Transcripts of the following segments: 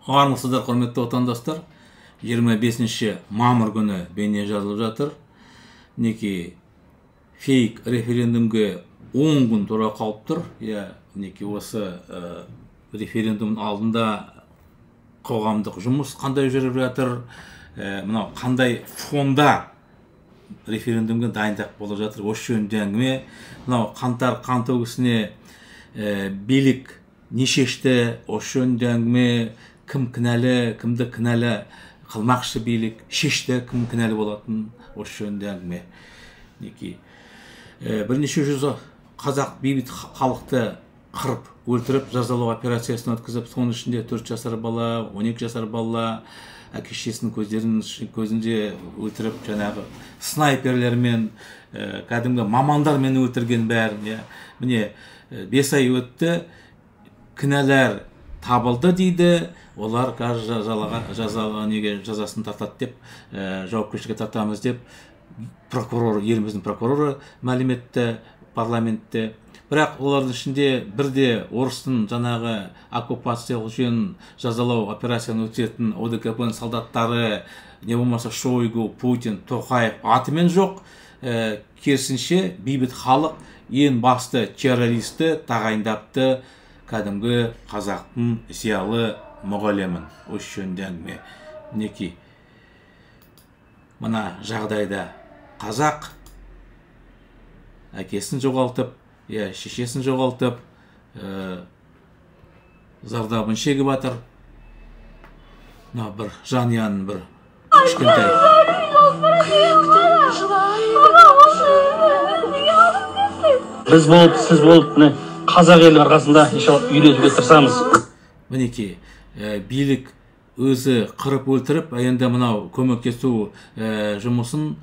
Армысыздар, құрметті отандастар. 25 мамыр күні бейне жазылып жатыр. Неки фейк референдумге 10 күн тура қалып тұр. Неки осы референдум алдында қоғамдық жұмыс қандай жүріп жатыр, мынау қандай фонда референдумге дайындық болып жатыр. Осы жөнінде әңгіме. Мынау қаңтар қан төгісіне билік не шешті, осы жөнінде әңгіме. Кім кінәлі, кімді кінәлі қылмақшы билік шешті, кім кінәлі болатын, осы жөнінде әңгіме. Бірнеше жүз қазақ бейбіт халықты қырып, өлтіріп, жазалау операциясын өткізіп, соның ішінде 4 жасар бала, 12 жасар бала, әке-шешесінің көзінде өлтіріп, жаңағы снайперлермен, кәдімгі мамандармен өлтірген бәрін. Міне 5 ай өтті, кінәлар табылды дейді. Олар жазасын тартады деп, жауапкершілікке тартамыз деп, еліміздің прокуроры мәлім етті парламентте. Бірақ олардың ішінде бірде орыстың жаңағы оккупациялық жүйені жазалау операцияны өтетін ОДКБ-ның солдаттары, не болмаса Шойгу, Путин, Тоқаев атымен жоқ. Керісінше бейбіт халық ең басты террористі тағайындапты, кәдімгі қазақтың зиялы мұғалімін. Осы жөнінде әңгіме. Мінекей мына жағдайда қазақ әкесін жоғалтып, шешесін жоғалтып, зардабын шегіп жатыр. Бір жанұяның бір кішкентай. Біз болып, сіз болып, қазақ елі арқасында үйретуге тырысамыз. Мінекей билік өзі қырып өлтіріп, енді мынау көмектесу жұмысын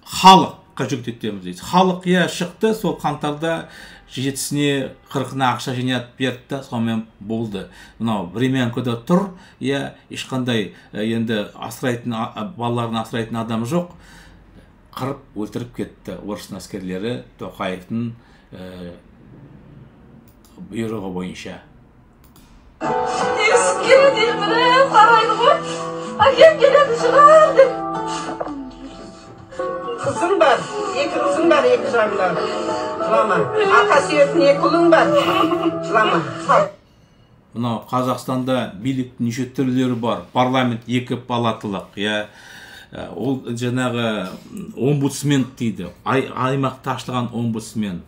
халыққа жүктетеміз дейді. Халық шықты, сол қаңтарда 7-сіне 40-на ақша жинап берді, сонымен болды. Мынау Времянкада тұр, ешқандай енді балаларын асырайтын адам жоқ. Қырып өлтіріп кетті орыстың әскерлері Тоқаевтың бұйрығы бойынша. Ескері деймін, сарайды ғой. Әкем келеді шығар деп. Қызым бар, 2 қызым бар, 2 жағында. Жылама. Ата сүйетін 2 ұлың бар. Жылама. Мынау Қазақстанда биліктің неше түрлері бар. Парламент 2 палатылық. Ол жаңағы омбудсмен дейді. Аймақта ашылған омбудсмен.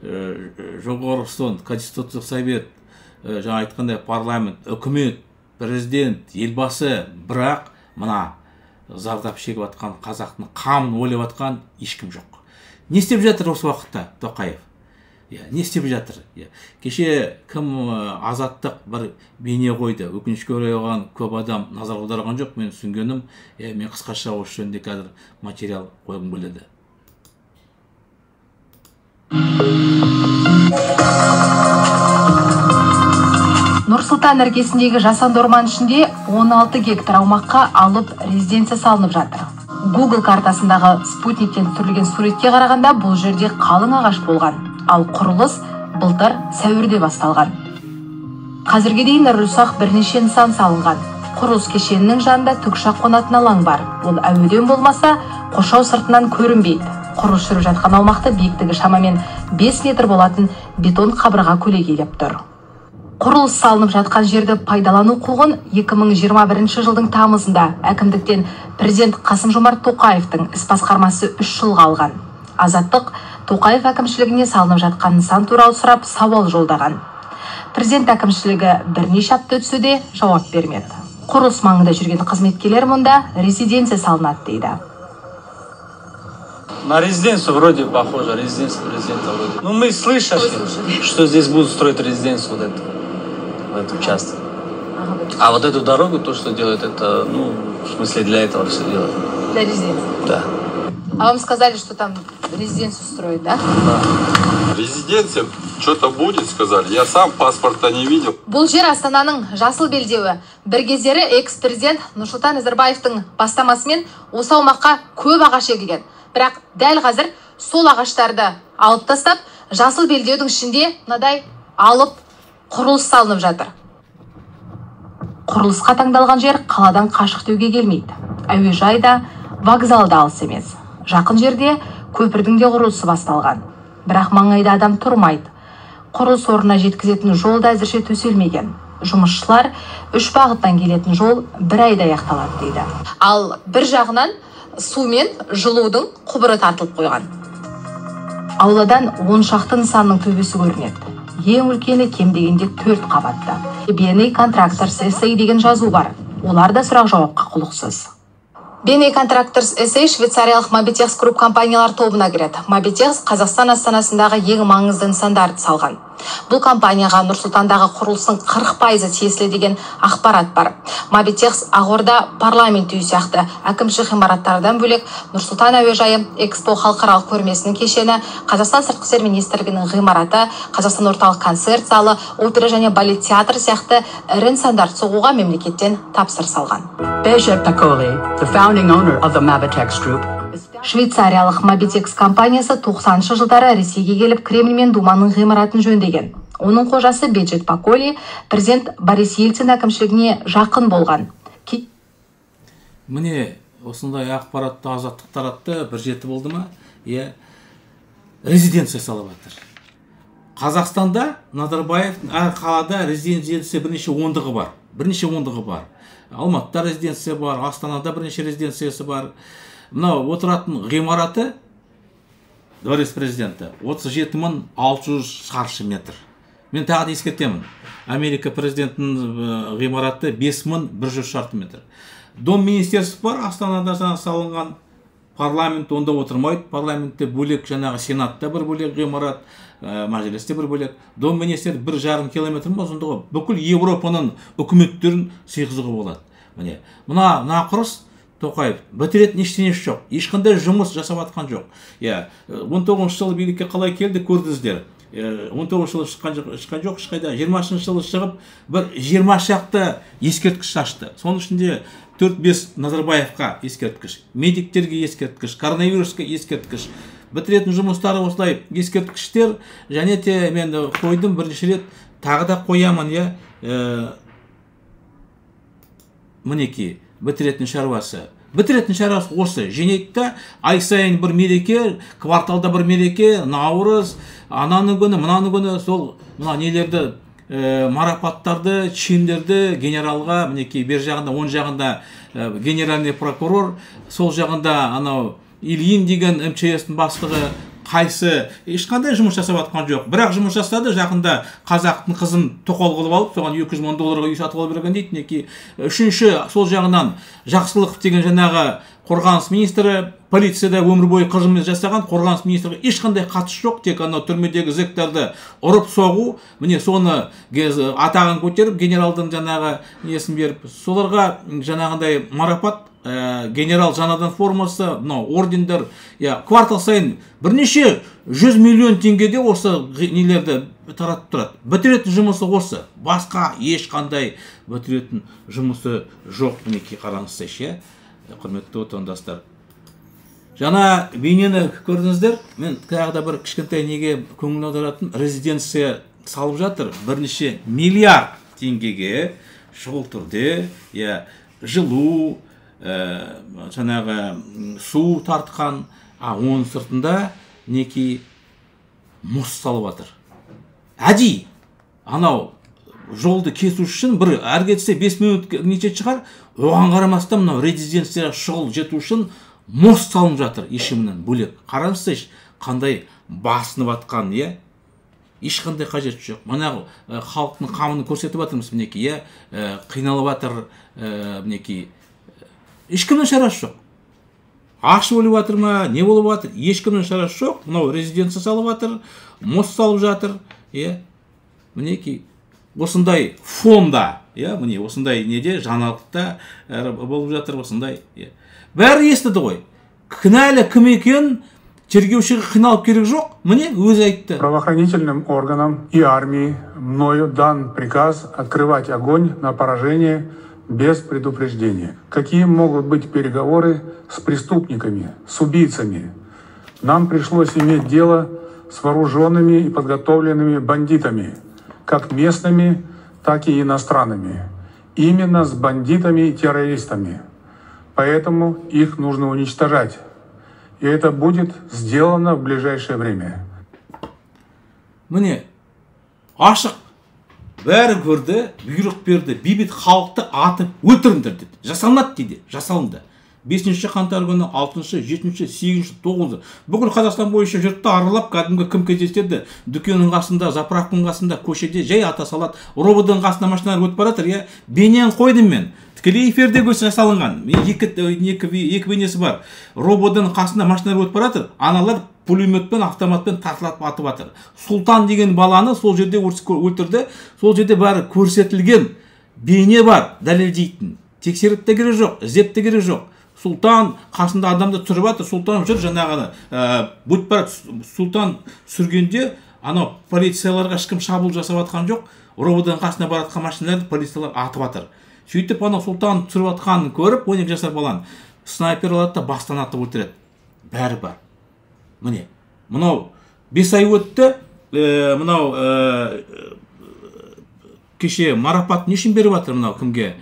Жоғарғы сот, Конституциялық совет, жаңа айтқандай парламент, үкімет, президент, елбасы, бірақ мына зардап шегіп атқан қазақтың қамын ойлап атқан ешкім жоқ. Не істеп жатыр осы уақытта Тоқаев? Не істеп жатыр? Кеше кім азаттық бір бейне қойды. Өкінішке орай оған көп адам назар аударған жоқ. Мен түсінгенім, мен қысқаша осы жөнінде қазір материал қойғым келеді. Нұр-Сұлтан іргесіндегі жасанды орман ішінде 16 гектар аумаққа алып резиденция салынып жатыр. Google картасындағы спутниктен түсірілген суретке қарағанда бұл жерде қалың ағаш болған, ал құрылыс былтыр сәуірде басталған. Қазірге дейін ірі-ұсақ бірнеше нысан салынған. Құрылыс кешенінің жанында тікұшақ қонатын алаң бар. Ол әуеден болмаса, қоршау сыртынан көрінбейді. Құрылыс жүріп жатқан аумақты биіктігі шамамен 5 метр болатын бетон қабырға көлегейлеп тұр. Құрылыс салынып жатқан жерді пайдалану құқығын 2021 жылдың тамызында әкімдіктен президент Қасым-Жомарт Тоқаевтың іс басқармасы 3 жылға алған. Азаттық Тоқаев әкімшілігіне салынып жатқан нысан туралы сұрап сауал жолдаған. Президент әкімшілігі бірнеше апта өтсе де жауап бермеді. Құрылыс маңында жүрген қызметкерлер мұнда резиденция салынады дейді. На резиденцию вроде похоже, резиденция президента вроде. Ну мы слышали, что здесь будут строить резиденцию вот эту. В этом участке. А вот эту дорогу, то, что делают, это, в смысле, для этого все делают. Для резиденции? Да. А вам сказали, что там резиденцию строят, да? Да. Резиденция, что-то будет, сказали. Я сам паспорта не видел. Бұл жер Астананың жасыл белдеуі. Бір кездері экс-президент Нұрсұлтан Назарбаевтың бастамасымен осы аумаққа көп ағаш егілген. Бірақ дәл қазір сол ағаштарды алып тастап, жасыл белдеудің ішінде мынадай алып құрылыс салынып жатыр. Құрылысқа таңдалған жер қаладан қашық деуге келмейді. Әуежай да, вокзал да алыс емес. Жақын жерде көпірдің де құрылысы басталған. Бірақ маңайда адам тұрмайды. Құрылыс орнына жеткізетін жол да әзірше төселмеген. Жұмысшылар 3 бағыттан келетін жол 1 айда аяқталады дейді. Ал бір жағынан су мен жылудың құбыры тартылып қойған. Ауладан 10 шақты нысанның төбесі көрінеді. Ең үлкені кем дегенде 4 қабатты. BNA Contractors SA деген жазу бар. Олар да сұрақ жауапқа құлықсыз. BNA Contractors SA швейцариялық Mobitex Group компаниялар тобына кіреді. Mobitex Қазақстан астанасындағы ең маңызды нысандарды салған. Бұл компанияға Нұр-Сұлтандағы құрылыстың 40% тиесілі деген ақпарат бар. Mobitex Ақорда парламент үйі сияқты әкімшілік ғимараттардан бөлек Нұр-Сұлтан әуежайы, Экспо халықаралық көрмесінің кешені, Қазақстан сыртқы істер министрлігінің ғимараты, Қазақстан орталық концерт залы, опера және балет театры сияқты ірі нысандарды соғуға мемлекеттен тапсырыс алған. Beja Pacoli, the founding owner of the Mobitex Group, Швейцариялық Mobitex компаниясы 90-шы жылдары Ресейге келіп Кремль мен Думаның ғимаратын жөндеген. Оның қожасы Беджет Паколи президент Борис Ельцин әкімшілігіне жақын болған. Міне осындай ақпаратты азаттық таратты бір жеті болды ма? Резиденция салып жатыр. Қазақстанда Назарбаев әр қалада резиденция бірнеше ондығы бар. Алматыда резиденция бар, Астанада бірнеше резиденциясы бар. Мынау отыратын ғимараты дворец президенті 37.600 шаршы метр. Мен тағы да ескертемін. Америка президентінің ғимараты 5.100 шаршы метр. Дом министерства бар, Астанада салынған. Парламент онда отырмайды. Парламентте бөлек, жаңағы сенатта бір бөлек ғимарат, мәжілісте бір бөлек. Дом министер 1,5 километр ұзындығы. Бүкіл Европаның үкіметтерін сыйғызуға болады. Мына құрыс Тоқаев бітіретін ештеңесі жоқ. Ешқандай жұмыс жасап атқан жоқ. 19 жылы билікке қалай келді көрдіңіздер. 19 жылы шыққан жоқ, ешқайда 20 жылы шығып, бір 20 шақты ескерткіш ашты. Соның ішінде 4-5 Назарбаевқа ескерткіш, медиктерге ескерткіш, коронавирусқа ескерткіш. Бітіретін жұмыстары осылай ескерткіштер, және те мен қойдым бірінші рет, тағы да қоямын. Мінеки бітіретін шаруасы осы. Женетті ай сайын бір мереке, кварталда бір мереке, Наурыз, ананы күні, мынаны күні, сол нелерді, марапаттарды, чиндерді генералға, мінеки бер жағында, оң жағында генеральный прокурор, сол жағында анау Ильин деген МЧС-дің бастығы, қайсы ешқандай жұмыс жасап атқан жоқ. Бірақ жұмыс жасады, жақында қазақтың қызын тоқал қылып алып, соған $200,000 үй сатып алып берген дейді. Үшінші, сол жағынан Жақсылықов деген жаңағы қорғаныс министрі, полицияда өмір бойы қызмет жасаған, қорғаныс министрі ешқандай қатысы жоқ, тек анау түрмедегі зектарды ұрып соғу, міне соны атағын көтеріп, генералдың жаңағы несін беріп, соларға жаңағындай марапат, генерал жаңадан формасы, ордендер, квартал сайын бірнеше 100 миллион теңгеде осы нелерді таратып тұрады. Бітіретін жұмысы осы. Басқа ешқандай бітіретін жұмысы жоқ. Мінеки қараңызшы, құрметті отандастар. Жаңа бейнені көрдіңіздер. Мен тағы да бір кішкентай неге көңіл аударатын, резиденция салып жатыр. Бірнеше миллиард теңгеге шұғыл түрде, жылу, жаңағы су тартқан, оның сыртында неки мұз салып жатыр. Әдей, анау жолды кесу үшін бір әр кетсе 5 минут неше шығар, оған қарамастан мынау резиденцияға шұғыл жету үшін мұз салынып жатыр ешімнен бөлек. Қараңызшы, қандай басынып атқан, ешқандай қажет жоқ. Мына халықтың қамын көрсетіп жатырмыз, мінеки, қиналып жатыр, мінеки. Ешкімнің шарасы жоқ. Ақшы өліп жатыр ма, не болып жатыр? Ешкімнің шарасы жоқ. Мынау резиденция салып жатыр, мұз салып жатыр. Мінеки, осындай фонда, міне осындай неде, жаңалықта болып жатыр осындай. Бәрі естіді ғой. Кінәлі кім екен, тергеушіге қиналып керек жоқ. Міне өзі айтты. Правоохранительным органам и армии мною дан приказ открывать огонь на поражение без предупреждения. Какие могут быть переговоры с преступниками, с убийцами? Нам пришлось иметь дело с вооруженными и подготовленными бандитами, как местными, так и иностранными. именно с бандитами и террористами. Поэтому их нужно уничтожать. И это будет сделано в ближайшее время. Міне, ашық бәрі көрді, бұйрық берді, бейбіт халықты атып өлтіріңдер деді. Жасалынады дейді, жасалынды. 5-ші қаңтар күні, 6-шы, 7-ші, 8-ші, 9-шы. Бүкіл Қазақстан бойынша жұртты аралап, кәдімгі кім кездеседі, дүкеннің қасында, заправканың қасында, көшеде жай ата салады, рободың қасында машиналар өтіп баратыр, я бейнені қойдым мен. Тікелей эфирде жасалынған. Екі бейнесі бар. Рободың қасында машиналар өтіп баратыр, аналар пулеметпен, автоматпен тартылатып атып жатыр. Сұлтан деген баланы сол жерде өлтірді, сол жерде бәрі көрсетілген бейне бар, дәлелдейтін. Тексеріп те керек жоқ, іздеп те керек жоқ. Сұлтан қасында адамды түсіріп жатыр, Сұлтан жүр жаңағыны бұйт барады. Сұлтан сүргенде анау полицияларға ешкім шабуыл жасап жатқан жоқ. Рободың қасына баратқан машиналарды полициялар атып жатыр. Сөйтіп анау Сұлтан түсіріп жатқанын көріп, 12 жасар баланы снайпер алады да бастан атып өлтіреді. Бәрі бар. Міне, мынау 5 ай өтті, мынау кеше марапат не үшін беріп жатыр мынау кімге?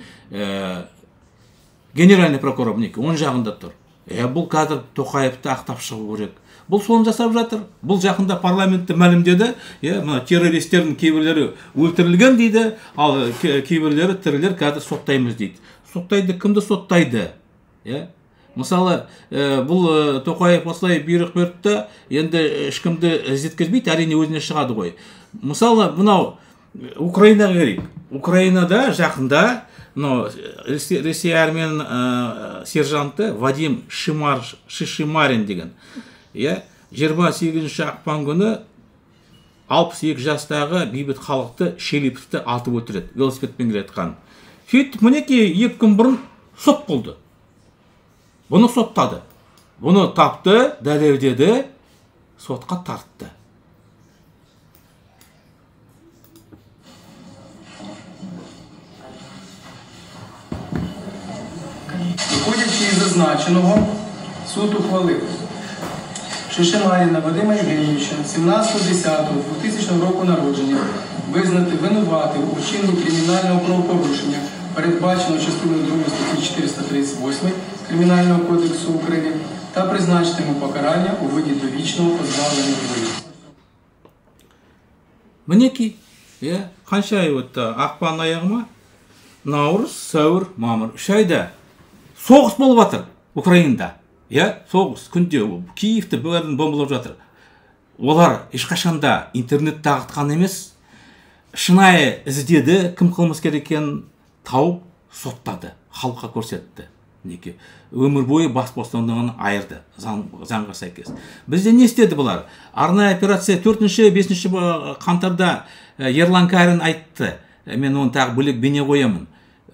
Генеральный прокурор мінекі, оң жағында тұр. Бұл қазір Тоқаевты ақтап шығу керек. Бұл соны жасап жатыр. Бұл жақында парламентті мәлімдеді. Мына террористердің кейбірлері өлтірілген дейді, ал кейбірлері тірілер қазір соттаймыз дейді. Соттайды, кімді соттайды? Мысалы, бұл Тоқаев осылай бұйрық берді, енді ешкімді іздеткізбейді, әрине өзіне шығады ғой. Мысалы, мынау Украинаға керек. Украинада жақында Ресей армияның сержанты Вадим Шишимарин деген. 28-ші ақпан күні 62 жастағы бейбіт халықты Шелиповті атып өлтіреді, велосипедпен келе жатқан. Сөйтіп, мінеки 2 күн бұрын сот болды. Бұны соттады. Бұны тапты, дәлелдеді, сотқа тартты. Виходячи із зазначеного, суд ухвалив Шишимаріна Вадима Євгенійовича 17.10.2000 року народження визнати винуватим у вчиненні кримінального правопорушення, передбаченого частиною 2 статті 438 Кримінального кодексу України, та призначити йому покарання у виді довічного позбавлення волі. Мінеки, қанша ай өтті? Ақпан аяғыма, наурыз, сәуір, мамыр, 3 айда соғыс болып жатыр Украинада. Соғыс күнде Киевті бәрін бомбалап жатыр. Олар ешқашанда интернет тағытқан емес, шынайы іздеді, кім қылмыскер екенін тауып соттады, халыққа көрсетті. Өмір бойы бас бостандығын айырды, заңға сәйкес. Бізде не істеді бұлар? Арнайы операция 4-5 қаңтарда Ерлан Кәрін айтты. Мен оны тағы бөлек бейне қоямын.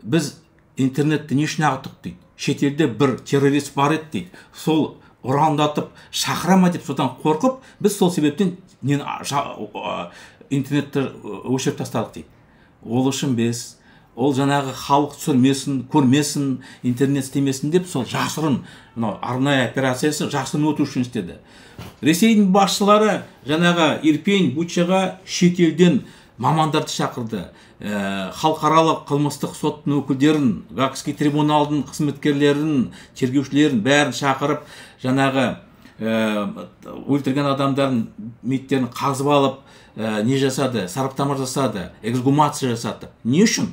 Біз интернетті не үшін ағыттық дейді. Шетелде бір террорист бар еді дейді. Сол ұрандатып шақырама деп содан қорқып, біз сол себептен интернетті өшіріп тастадық дейді. Ол үшін біз, ол жаңағы халық түсірмесін, көрмесін, интернет істемесін деп сол жасырын, арнайы операциясы жасырын өту үшін істеді. Ресейдің басшылары жаңағы Ирпень, Бучаға шетелден мамандарды шақырды. Халықаралық қылмыстық соттың өкілдерін, Гаагский трибуналдың қызметкерлерін, тергеушілерін бәрін шақырып, жаңағы өлтірген адамдардың меттерін қазып алып, не жасады? Сараптама жасады, эксгумация жасады. Не үшін?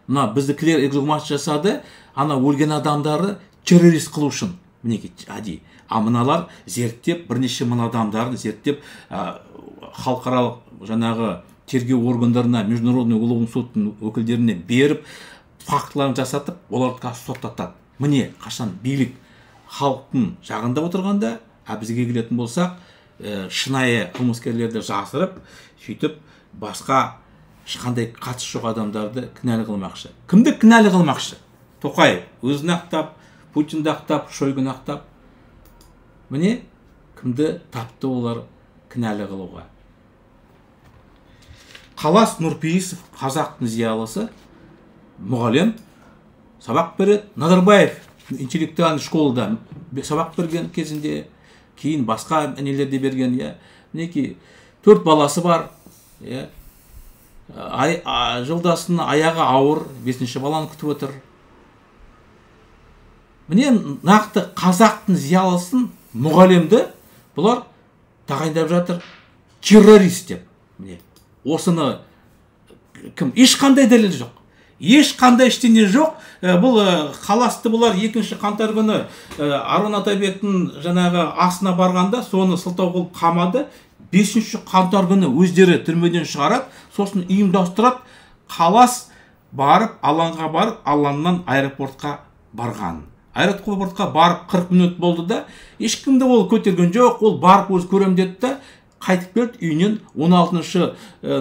Біздікілер эксгумация жасады, ана өлген адамдары террорист қылу үшін. Мінеке, әдей. Мыналар зерттеп, бірнеше мың адамдарын зерттеп, халықаралық жаңағы тергеу органдарына, международный уголовный соттың өкілдеріне беріп, фактыларын жасатып, оларды соттатады. Міне, қашан билік халықтың жағында отырғанда, бізге келетін болсақ, шынайы қылмыскерлерді жасырып, сөйтіп, басқа ешқандай қатысы жоқ адамдарды кінәлі қылмақшы. Кімді кінәлі қылмақшы? Тоқаев өзін ақтап, Путинді ақтап, Шойгуны ақтап. Міне, кімді тапты олар кінәлі қылуға? Қалас Нұрпейісов, қазақтың зиялысы, мұғалім, сабақ береді. Назарбаев интеллектуальный школада сабақ берген кезінде, кейін басқа нелерде берген. Мінеки, 4 баласы бар. жолдасының аяғы ауыр, 5-ші баланы күтіп отыр. Міне нақты қазақтың зиялысын, мұғалімді бұлар тағайындап жатыр террорист деп. Міне осыны кім? Ешқандай дәлел жоқ. Ешқандай ештеңе жоқ. Бұл қаласты бұлар 2 қаңтар күні Арон Атабектің жаңағы асына барғанда соны сылтау қылып қамады. 5 қаңтар күні өздері түрмеден шығарады, сосын ұйымдастырады. Қалас барып, алаңға барып, алаңнан аэропортқа барған. Аэропортқа барып 40 минут болды да, ешкімді ол көтерген жоқ. Ол барып өз көрем деді да, қайтып келді үйінен. 16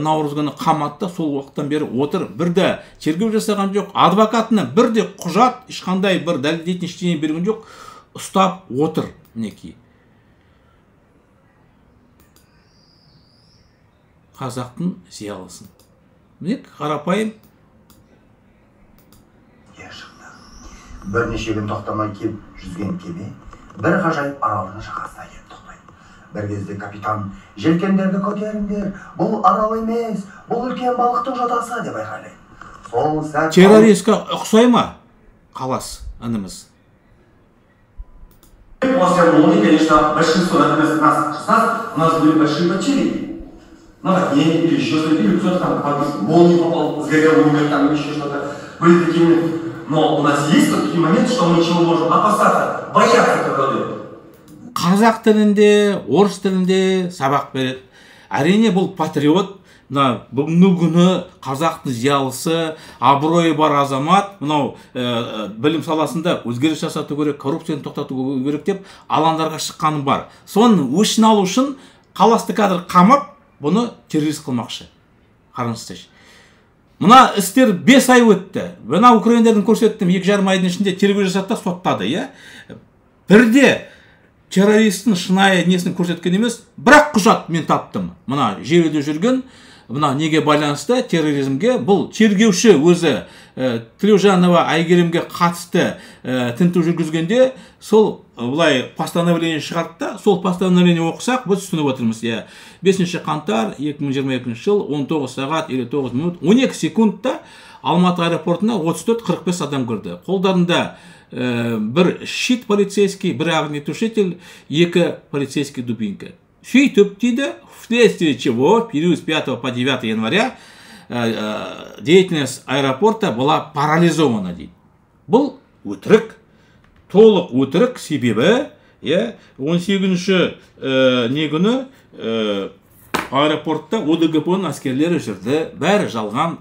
наурыз күні қаматта, сол уақыттан бері отыр. Бірде тергеу жасаған жоқ, адвокатына бірде құжат, ешқандай бір дәлелдейтін ештеңе берген жоқ, ұстап отыр. Мінекей. Қазақтың зиялысын. Міне қарапайым. Бірнеше күн тоқтамай келіп жүзген кеме бір ғажайып аралдың жағасына келіп тоқтайды. Бір кезде капитан желкендерді көтеріңдер, бұл арал емес, бұл үлкен балықтың жотасы деп айғайлайды. Сол сәт террористке ұқсай ма Қалас ініміз? После молнии, конечно, большинство нас у нас были большие потери. Наводнение или еще что-то, или кто-то там в молнию попал, сгорел, умер там, или еще что-то. Были такие. Но у нас есть такие моменты, что мы чего можем опасаться, бояться этой воды. Қазақ тілінде, орыс тілінде сабақ береді. Әрине бұл патриот, бүгінгі күні қазақтың зиялысы, абыройы бар азамат, мынау білім саласында өзгеріс жасату керек, коррупцияны тоқтату керек деп алаңдарға шыққаны бар. Соның өшін алу үшін Қаласты қазір қамап, бұны террорист қылмақшы. Қараңыздаршы. Мына істер 5 ай өтті. Мына украиндердің көрсеттім, 2,5 айдың ішінде тергеу жасатты, соттады, иә. Бірде террористің шынайы несін көрсеткен емес, бірақ құжат мен таптым. Мына желіде жүрген, мына неге байланысты терроризмге, бұл тергеуші өзі Тілеужанова Айгерімге қатысты тінту жүргізгенде, сол бұлай постановление шығарды, сол постановление оқысақ, біз түсініп отырмыз. 5 қаңтар 2022 жыл 19 сағат 59 минут 12 секундта Алматы аэропортына 34-45 адам кірді. Қолдарында бір щит полицейский, бір огнетушитель, 2 полицейский дубинка. Сөйтіп дейді, вследствие чего в период с 5 по 9 января деятельность аэропорта была парализована дейді. Бұл өтірік, толық өтірік, себебі 18 не күні аэропортта ОДГП-ның әскерлері жүрді, бәрі жалған.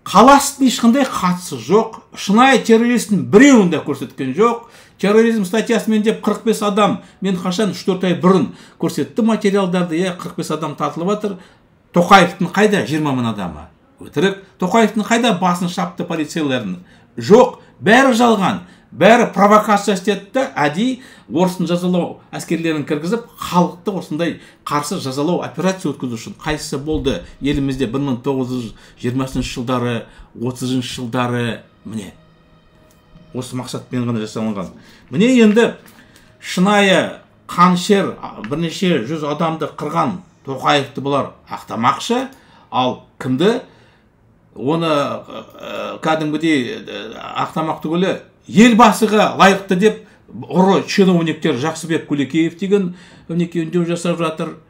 Қаластың ешқандай қатысы жоқ, шынайы террористің біреуін де көрсеткен жоқ. Терроризм статьясымен деп 45 адам, мен қашан 3-4 ай бұрын көрсетті материалдарды, 45 адам тартылып жатыр. Тоқаевтың қайда 20 мың адамы? Өтірік. Тоқаевтың қайда басын шапты полицейлерін? Жоқ, бәрі жалған. Бәрі провокация істетті, әдей орысын жазалау әскерлерін кіргізіп, халықты осындай қарсы жазалау операция өткізу үшін. Қайсысы болды елімізде 1920 жылдары, 30 жылдары, міне. Осы мақсатпен ғана жасалынған. Міне енді шынайы қаншер бірнеше 100 адамды қырған Тоқаевты бұлар ақтамақшы, ал кімді? Оны кәдімгідей ақтамақ түгілі елбасыға лайықты деп ұры чиновниктер Жақсыбек Көлекеев деген үндеу жасап жатыр.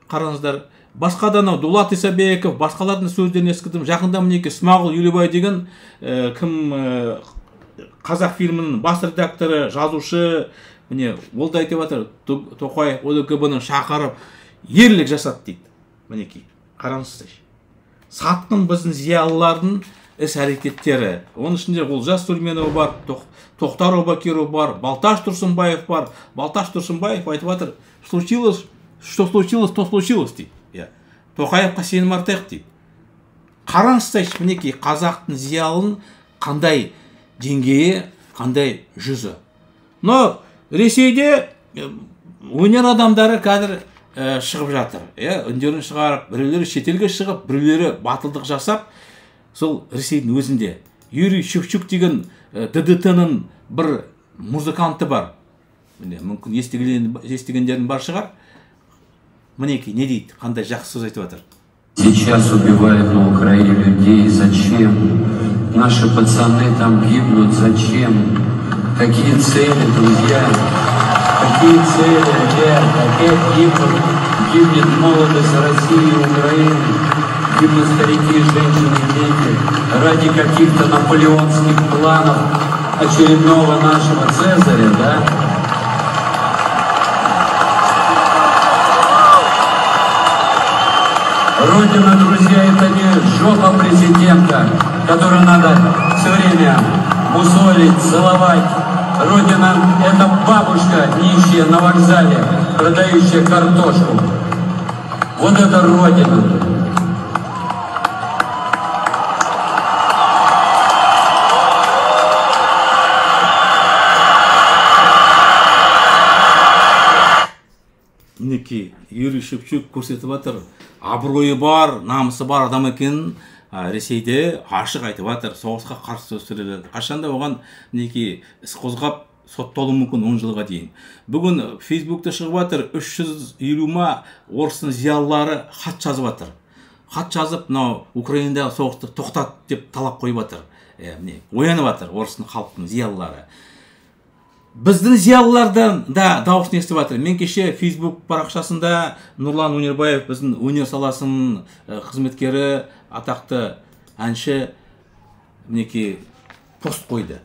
Қараңыздар. Басқадан Дулат Исабеков, басқалардың сөздерін ескідім. Жақында мінекі Смағұл Елубай деген кім қазақ фильмінің бас редакторы, жазушы, міне ол да айтып жатыр, Тоқаев ОДКБ-ның шақырып ерлік жасады дейді. Мінекі, қараңыздар. Сатқын біздің зиялылардың іс-әрекеттері. Оның ішінде Олжас Сүлейменов бар, Тоқтар Обакиров бар, Балташ Тұрсынбаев бар. Балташ Тұрсынбаев айтып жатыр, случилось, что случилось, то случилось дейді. Тоқаевқа сенім артайық дейді. Қараңыздар, мінекі, қазақтың зиялының қандай деңгейі, қандай жүзі. Но Ресейде өнер адамдары қазір шығып жатыр. Үндерін шығарып, біреулері шетелге шығып, біреулері батылдық жасап, сол Ресейдің өзінде. Юрий Шевчук деген ДДТ-ның бір музыканты бар. Мүмкін естігендердің бар шығар. Мінекі, не дейді, қандай жақсы сөз айтып жатыр. Сейчас убивают на Украине людей. Зачем? Наши пацаны там гибнут. Зачем? Какие цели, друзья? Какие цели, ребят? Опять гибнет молодость России и Украины. Гибнут старики, женщины, дети. Ради каких-то наполеонских планов очередного нашего Цезаря, да? Родина, друзья, это не жопа президента, которую надо все время мусолить, целовать. Родина – это бабушка нищая на вокзале, продающая картошку. Вот это Родина. Мінекей Юрий Шевчук көрсетіп жатыр, абыройы бар, намысы бар адам екенін Ресейде ашық айтып жатыр, соғысқа қарсы сөз сөйледі. Қашанда оған мінекей іс қозғап сотталуы мүмкін 10 жылға дейін. Бүгін Фейсбукта шығып жатыр, 350 орыстың зиялылары хат жазып жатыр. Хат жазып, мынау Украинадағы соғысты тоқтат деп талап қойып жатыр. Оянып жатыр орыстың халықтың зиялылары. Біздің зиялылардан да дауысын естіп жатыр. Мен кеше Facebook парақшасында Нұрлан Өнербаев, біздің өнер саласының қызметкері, атақты әнші, мінекей пост қойды.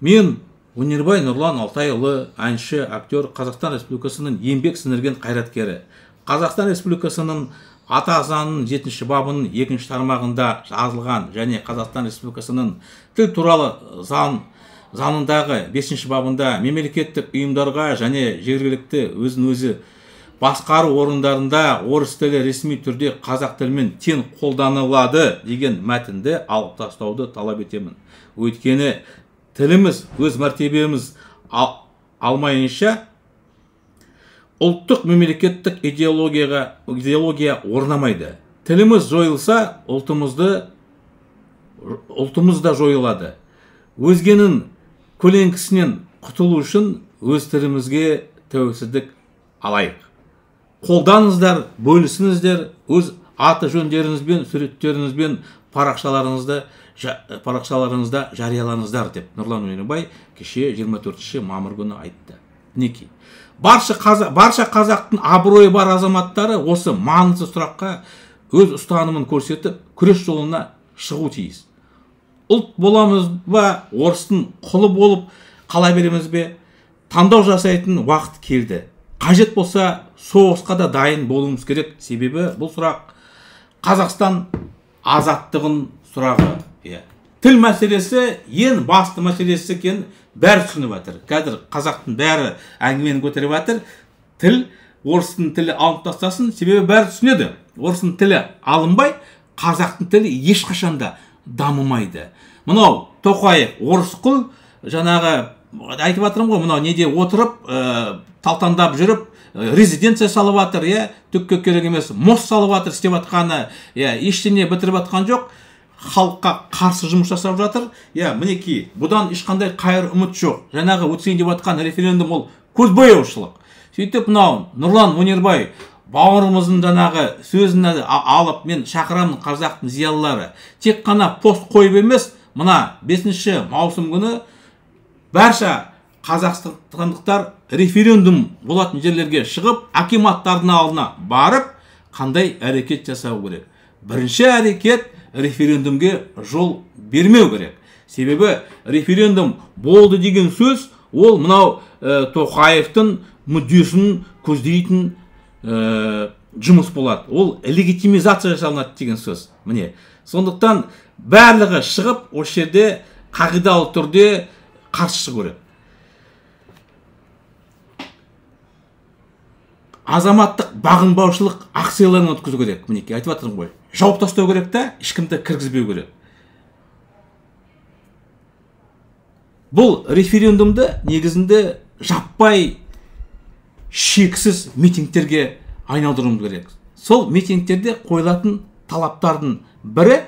Мен Өнербай Нұрлан Алтайұлы, әнші, актер, Қазақстан Республикасының еңбек сіңірген қайраткері. Қазақстан Республикасының ата заңының 7-ші бабының 2-ші тармағында жазылған және Қазақстан Республикасының тіл туралы заңындағы 5-ші бабында мемлекеттік ұйымдарға және жергілікті өзін-өзі басқару орындарында орыс тілі ресми түрде қазақ тілімен тең қолданылады деген мәтінді алып тастауды талап етемін. Өйткені тіліміз өз мәртебеміз алмайынша ұлттық мемлекеттік идеология орнамайды. Тіліміз жойылса, ұлтымыз да жойылады. Өзгенің көлеңкісінен құтылу үшін өз тілімізге тәуелсіздік алайық. Қолданыңыздар, бөлісіңіздер, өз аты жөндеріңізбен, суреттеріңізбен парақшаларыңызда жариялаңыздар деп Нұрлан Өнербай кеше 24 мамыр күні айтты. Мінекей, барша қазақтың абыройы бар азаматтары осы маңызды сұраққа өз ұстанымын көрсетіп, күрес жолына шығу тиіс. Ұлт боламыз ба, орыстың құлы болып қала береміз бе? Таңдау жасайтын уақыт келді. Қажет болса, соғысқа да дайын болуымыз керек. Себебі бұл сұрақ Қазақстан азаттығын сұрағы. Тіл мәселесі ең басты мәселесі екен, бәрі түсініп жатыр. Қазір қазақтың бәрі әңгімені көтеріп жатыр. Тіл, орыстың тілі алынып тастасын, себебі бәрі түсінеді. Орыстың тілі алынбай, қазақтың тілі ешқашанда дамымайды. Мынау Тоқаев орысқұл, жаңағы айтып жатырмын ғой, мынау неде отырып, талтандап жүріп, резиденция салып жатыр, түкке керек емес, мост салып жатыр, істеп жатқаны, ештеңе бітіріп жатқан жоқ. Халыққа қарсы жұмыс жасап жатыр. Мінекей, бұдан ешқандай қайыр үміт жоқ. Жаңағы өтсейін деп жатқан референдум ол көзбояушылық. Сөйтіп мынау Нұрлан Өнербай бауырымыздың жаңағы сөзін алып, мен шақырамын қазақтың зиялылары. Тек қана пост қойып емес, мына 5 маусым күні барша қазақстандықтар референдум болатын жерлерге шығып, акиматтардың алдына барып, қандай әрекет жасау керек. Бірінші әрекет референдумге жол бермеу керек. Себебі референдум болды деген сөз, ол мынау Тоқаевтың мүддесін көздейтін жұмыс болады. Ол легитимизация жасалынады деген сөз. Міне, сондықтан барлығы шығып, осы жерде қағидалы түрде қарсы шығу керек. Азаматтық бағынбаушылық акцияларын өткізу керек. Мінекей, айтып жатырмын ғой. Жауып тастау керек та, ешкімді кіргізбеу керек. Бұл референдумды негізінде жаппай шексіз митингтерге айналдыруымыз керек. Сол митингтерде қойылатын талаптардың бірі,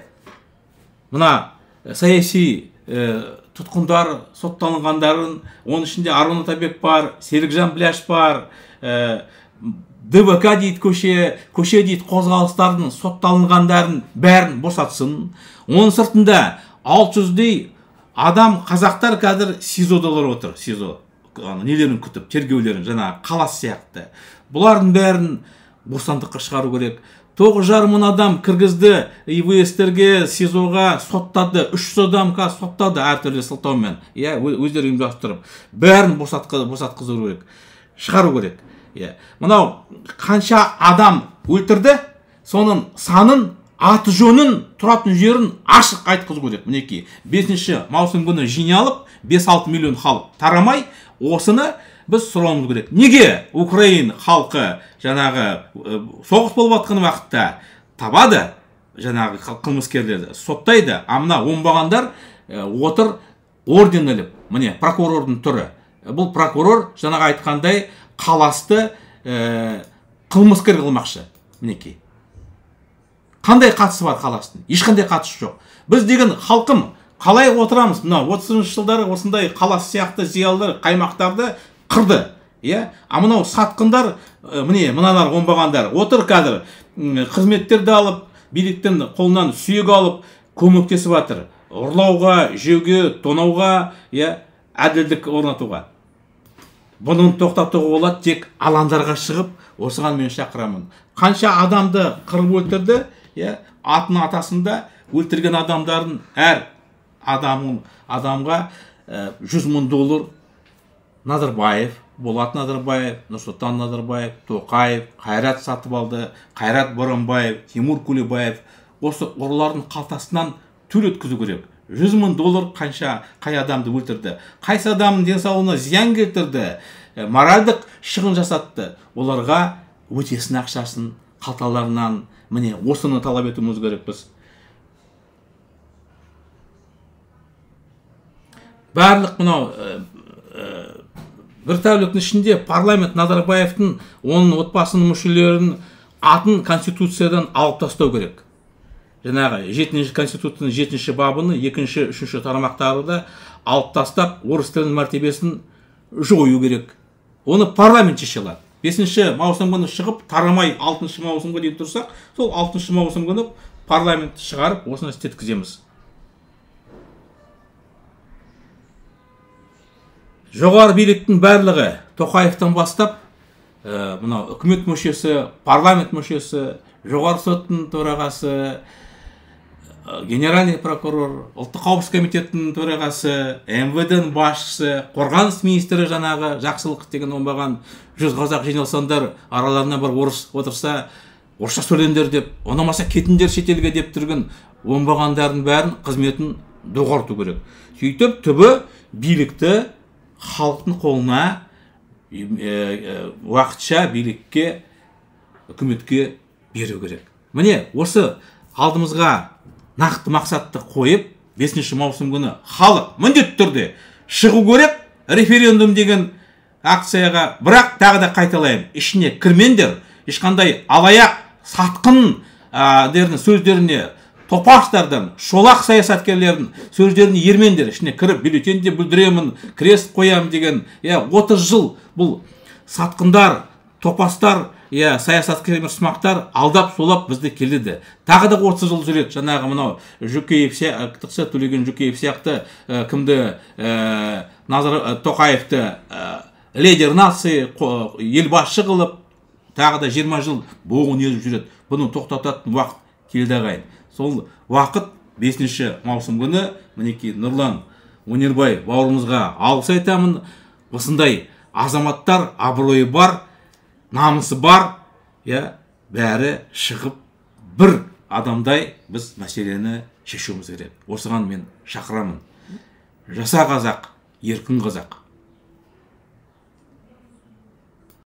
мына саяси тұтқындар, сотталынғандарын, оның ішінде Арман Атабек бар, Серікжан Біляш бар, ДВК дейді, көше дейді қозғалыстардың сотталынғандарын бәрін босатсын. Оның сыртында 600-дей адам қазақтар қазір СИЗО-далар отыр. СИЗО нелерін күтіп, тергеулерін, жаңағы қалас сияқты. Бұлардың бәрін бостандыққа шығару керек. 9,5 мың адам кіргізді ИВС-терге, СИЗО-ға соттады, 300 адам соттады әртүрлі сылтаумен. Өздері ұйымдастырып, бәрін босатқызу керек, шығару керек. Мынау қанша адам өлтірді, соның санын, аты жөнін, тұратын жерін ашық айтқызу керек. Мінекей 5 маусым күні жиналып, 5-6 миллион халық тарамай, осыны біз сұрауымыз керек. Неге Украина халқы жаңағы соғыс болып жатқан уақытта табады, жаңағы қылмыскерлерді соттайды, мына оңбағандар отыр орден іліп, міне прокурордың түрі. Бұл прокурор жаңағы айтқандай қаласты қылмыскер қылмақшы. Мінекей. Қандай қатысы бар қаластың? Ешқандай қатысы жоқ. Біз деген халқым қалай отырамыз? Мына 30-шы жылдары осындай қалас сияқты зиялылар қаймақтарды қырды. Мынау сатқындар, міне мыналар оңбағандар отыр қазір, қызметтерді алып, биліктен қолынан сүйек алып, көмектесіп жатыр. Ұрлауға, жеуге, тонауға, әділдік орнатуға. Бұның тоқтатуға болады тек алаңдарға шығып, осыған мен шақырамын. Қанша адамды қырып өлтірді, атын атасында өлтірген адамдардың әр адамға $100,000 Назарбаев, Болат Назарбаев, Нұрсұлтан Назарбаев, Тоқаев, Қайрат Сатыбалды, Қайрат Боранбаев, Тимур Кулебаев, осы олардың қалтасынан төлеткізу керек. $100,000 қай адамды өлтірді, қайсы адамның денсаулығына зиян келтірді, моральдық шығын жасатты, оларға өтесін ақшасын қалталарынан, міне осыны талап етуіміз керекпіз. Барлық мынау бір тәуліктің ішінде парламент Назарбаевтың оның отбасының мүшелерінің атын конституциядан алып тастау керек. Жаңағы 7-ші конституцияның 7-ші бабыны 2-ші, 3-ші тармақтарында алып тастап, орыс тілінің мәртебесін жою керек. Оны парламент шеше алады. 5-ші маусым күні шығып, тарамай 6-ші маусымға дейін тұрсақ, сол 6-ші маусым күні парламент шығарып, осыны істеткіземіз. Жоғары биліктің барлығы Тоқаевтан бастап, мынау үкімет мүшесі, парламент мүшесі, жоғары соттың төрағасы, генеральный прокурор, ұлттық қауіпсіздік комитетінің төрағасы, МВД-ның басшысы, қорғаныс министрі жаңағы жақсылық деген оңбаған 100 қазақ жиналсаңдар араларына бір орыс отырса, орысша сөйлеңдер деп, ұнамаса кетіңдер шетелге деп тұрған оңбағандардың бәрін қызметін доғарту керек. Сөйтіп түбі билікті халықтың қолына, уақытша билікке, үкіметке беру керек. Міне осы алдымызға нақты мақсатты қойып, 5-ші маусым күні халық міндетті түрде шығу керек, референдум деген акцияға. Бірақ тағы да қайталайым, ішіне кірмеңдер, ешқандай алаяқ, сатқын сөздеріне, топастардың, шолақ саясаткерлердің сөздеріне ермеңдер, ішіне кіріп, бюллетенде бүлдіремін, крест қоям деген. 30 жыл бұл сатқындар, топастар, саясаткерлер, смақтар алдап солап бізді келеді. Тағы да 30 жыл жүреді. Жаңағы мынау Жүкеев сияқты, Төлеген Жүкеев сияқты кімді, Тоқаевты лидер нации, елбасшы қылып, тағы да 20 жыл боғын езіп жүреді. Бұны тоқтататын уақыт келді ағайын. Сол уақыт 5-ші маусым күні мінекей Нұрлан Өнербай бауырымызға алғыс айтамын. Осындай азаматтар, абыройы бар, намысы бар, бәрі шығып бір адамдай біз мәселені шешуіміз керек. Осыған мен шақырамын. Жаса қазақ, еркін қазақ.